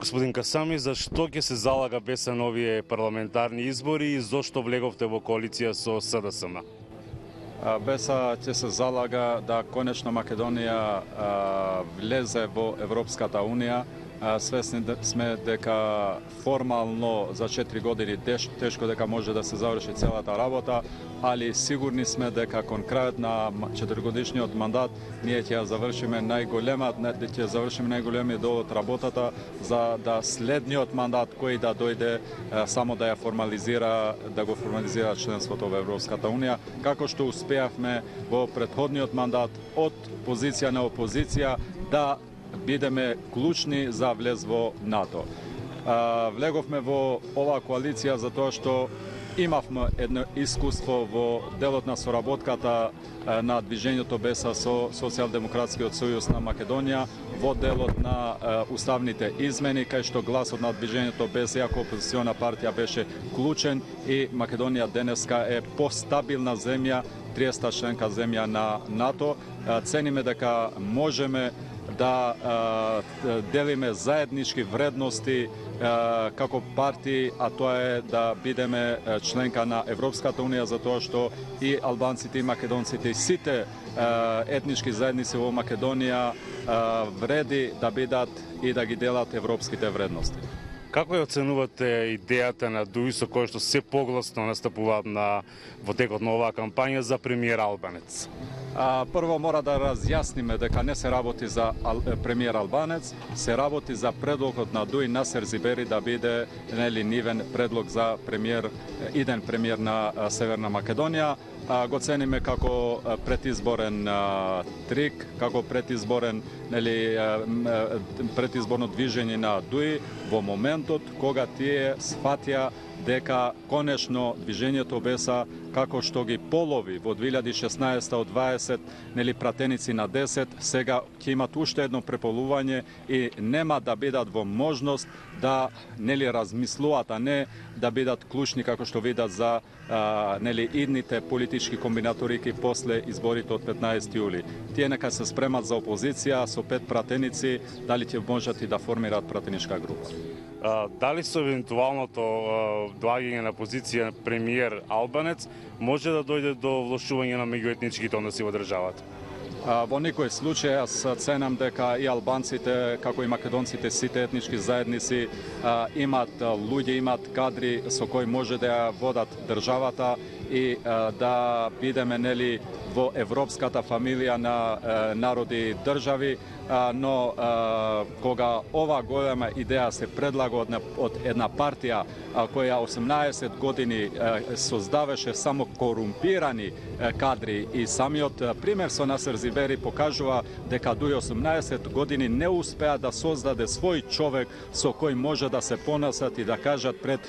Господин Касами, зашто ќе се залага БЕС на овие парламентарни избори и зошто влеговте во коалиција со СДСМ? БЕС-а ќе се залага да конечно Македонија влезе во Европската Унија. Свесни сме дека формално за 4 години тешко дека може да се заврши целата работа, али сигурни сме дека кон крајот на 4-годишниот мандат ние ќе завршиме најголемиот дел од работата, за да следниот мандат кој да дојде само да го формализира членството во Европската Унија, како што успеавме во претходниот мандат од позиција на опозиција да бидеме клучни за влез во НАТО. Влеговме во оваа коалиција затоа што имавме едно искуство во делот на соработката на движењето БЕС-а со Социјалдемократскиот сојуз на Македонија, во делот на уставните измени, кај што гласот на движењето БЕС како опозициона партија беше клучен и Македонија денеска е постабилна земја, 30-та членка земја на НАТО. Цениме дека можеме да делиме заеднички вредности како партии, а тоа е да бидеме членка на Европската Унија, затоа што и албанците и македонците и сите етнички заедници во Македонија вреди да бидат и да ги делат европските вредности. Како ја оценувате идејата на ДУИ со која што се погласно настапуваат во текот на оваа кампања за премиер албанец? Прво мора да разјасниме дека не се работи за премиер албанец, се работи за предлогот на ДУИ Насер Зибери да биде нивен предлог за иден премиер на Северна Македонија. Го цениме како предизборен трик, како предизборно движење на ДУИ во моментот кога тие сфатија дека конечно движењето БЕС-а како што ги полови во 2016 од 20 пратеници на 10, сега ќе имат уште едно преполување и нема да бидат во можност да размислуваат, а не да бидат клучни како што видат за идните политички комбинаторики после изборите од 15 јули. Тие нека се спремат за опозиција со 5 пратеници, дали ќе можат и да формираат пратеничка група. Дали со евентуалното доаѓање на позиција премиер албанец може да дојде до влошување на меѓуетничките односи во државата? Во никој случај јас ценам дека и албанците, како и македонците, сите етнички заедници имат луѓе, имат кадри со кои може да ја водат државата и да бидеме во европската фамилија на народи и држави, но кога ова голема идеја се предлага од една партија која 18 години создаваше само корумпирани кадри и самиот пример со Насер Зибери покажува дека дуи 18 години не успеа да создаде свој човек со кој може да се понесат и да кажат пред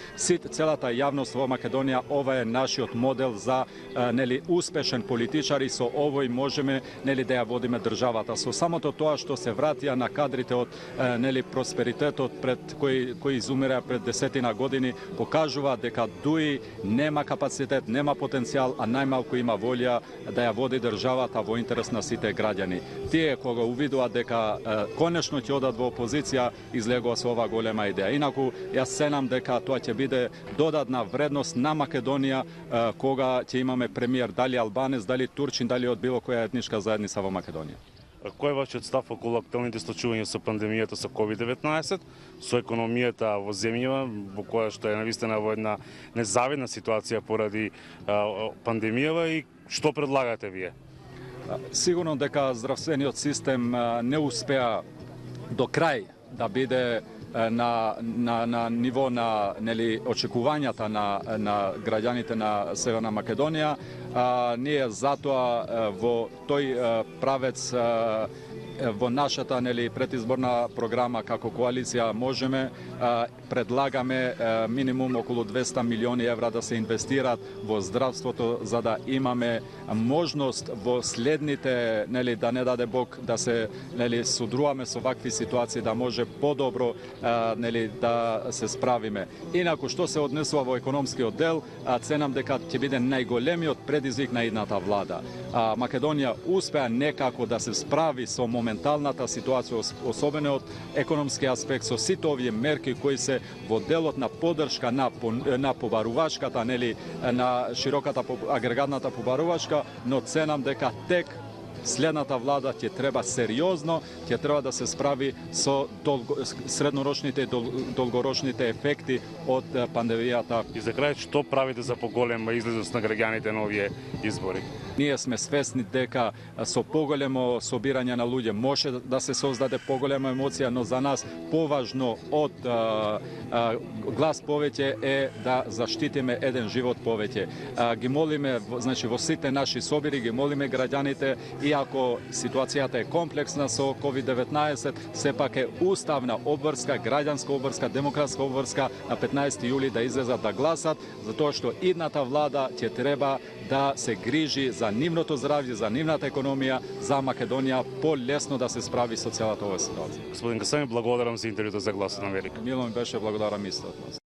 целата јавност во Македонија ова е нашиот модел за успешен политичар и со овој можеме да ја водиме државата. Со самото тоа што се вратија на кадрите од просперитетот кој изумира пред десетина години покажува дека ДУИ нема капацитет, нема потенцијал, а најмалку има волја да ја води државата во интерес на сите граѓани. Тие кога увидуваат дека конечно ќе одат во опозиција, излегува со ова голема идеја. Инаку јас ценам дека тоа ќе биде додатна вредност на Македонија кога ќе имаме премиер дали албанец, дали турчин, дали од било која етничка заедница во Македонија. Кој е вашиот став околу актуелните случувања со пандемијата со COVID-19, со економијата во земјава, во која што е навистина во една незавидна ситуација поради пандемијава и што предлагате вие? Сигурно дека здравствениот систем не успеа до крај да биде на ниво на очекувањата на граѓаните на Северна Македонија. Ние затоа во тој правец во нашата предизборна програма како коалиција можеме предлагаме минимум околу 200 милиони евра да се инвестираат во здравството за да имаме можност во следните да не даде Бог да се судруваме со вакви ситуации да може подобро да се справиме. Инаку што се однесува во економскиот дел, ценам дека ќе биде најголемиот предизвик на идната влада. Македонија успеа некако да се справи со моменталната ситуација, особено од економски аспект, со сите овие мерки кои се во делот на поддршка на побарувачката, нели, на широката агрегатната побарувачка, но ценам дека тек следната влада ќе треба сериозно, ќе треба да се справи со среднорочните и долгорочните ефекти од пандемијата. И за крај, што правите за поголема излезност на граѓаните на овие избори? Ние сме свесни дека со поголемо собирање на луѓе може да се создаде поголема емоција, но за нас поважно од глас повеќе е да заштитиме еден живот повеќе. Ги молиме, значи во сите наши собири ги молиме граѓаните, иако ситуацијата е комплексна со COVID-19, сепак е уставна обврска, граѓанска обврска, демократска обврска на 15 јули да излезат да гласат, затоа што идната влада ќе треба да се грижи за нивното здравје, за нивната економија, за Македонија полесно да се справи со целата оваа ситуација. Господин Касами, благодарам за интервјуто за Гласот на Америка. Мило ми беше, благодарам исто од вас.